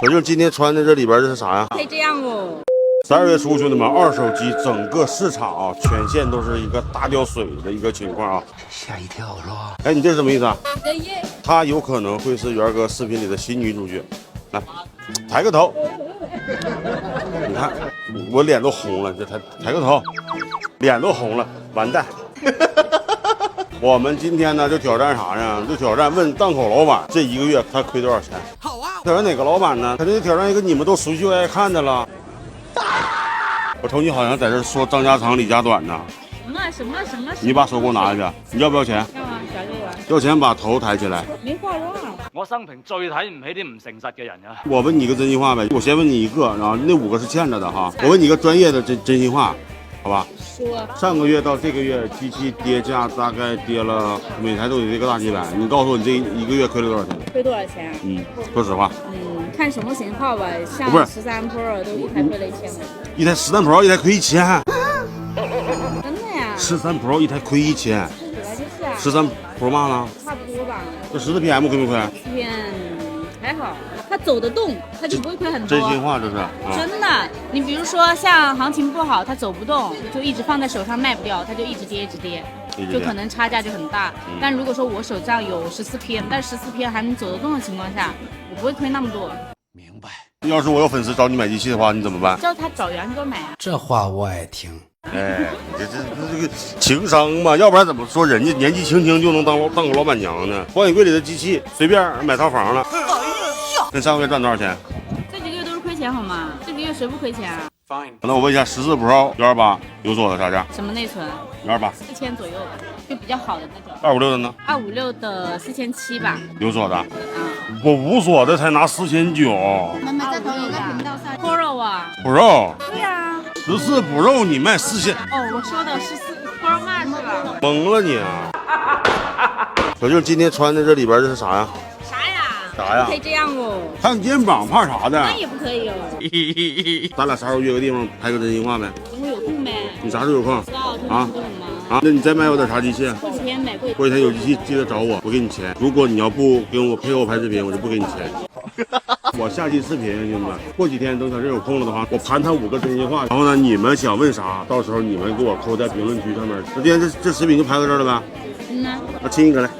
小静今天穿的这里边这是啥呀？可以这样哦。12月初，兄弟们，二手机整个市场啊，全线都是一个大掉水的一个情况啊，吓一跳是吧？哎，你这是什么意思啊？耶！她有可能会是元哥视频里的新女主角，来，抬个头，你看我脸都红了，这抬个头，脸都红了，完蛋。我们今天呢就挑战啥呀？就挑战问档口老板这一个月他亏多少钱。好啊！挑战哪个老板呢？肯定挑战一个你们都熟悉又爱看的了。我瞅你好像在这说张家长李家短呢。什么？你把手给我拿下去，你要不要钱？干嘛？小六啊？要钱把头抬起来。没化妆。我生平最睇唔起啲唔誠實嘅人啊！我問你一個真心話呗，我先問你一個，然後那5個是欠着的哈。我問你一個專業的真心話，好吧？說。上個月到這個月，機器跌價大概跌了，每台都有一個大幾百。你告訴我你這一個月虧了多少錢？虧多少錢？說實話。看什麼型號吧，像13 Pro 都一台虧了1000塊。一台13 Pro 一台虧1000。真的呀？13 Pro 一台虧1000。本來就是啊。13 Pro 嘛呢？差不多吧。這14 PM 虧不虧？14PM 還好，它走得動，它就不會虧很多。真心話這是。真的，你比如說像行情不好，它走不動，就一直放在手上賣不掉，它就一直跌，就可能差價就很大。但如果說我手上有14PM，但是14PM還能走得動的情況下，我不會虧那麼多。明白。要是我有粉絲找你買機器的話，你怎麼辦？叫他找元哥買啊。這話我愛聽。哎，這個情商嘛，要不然怎麼說人家年紀輕輕就能當個老闆娘呢？保險櫃裡的機器隨便買套房了。那上個月賺多少錢？這幾個月都是虧錢好嗎？這個月誰不虧錢啊？ Fine。那我問一下，14 Pro 128有鎖的啥價？什麼內存？128。4000左右的，就比較好的那種。256的呢？256的4700吧。有鎖的。我無鎖的才拿4900。妈妈在同一個頻道上。Pro 啊。Pro。對啊。14 Pro 你賣4000。哦，我說的14 Pro Max 是吧？懵了你啊！小靜今天穿的這裡邊這是啥呀？啥呀？可以這樣哦。看肩膀怕啥的？那也不可以哦。咱俩啥時候約個地方拍個真心話唄？等我有空唄。你啥時候有空？知道，這兩天都很忙。啊，那你再買我點啥機器？過幾天買。過幾天有機器記得找我，我給你錢。如果你要不跟我配合我拍視頻，我就不給你錢。我下期視頻，兄弟們，過幾天等小靜有空了的話，我盤他5個真心話。然後呢，你們想問啥，到時候你們給我扣在評論區上面。那今天這視頻就拍到這兒了唄？嗯呐。那親一個來。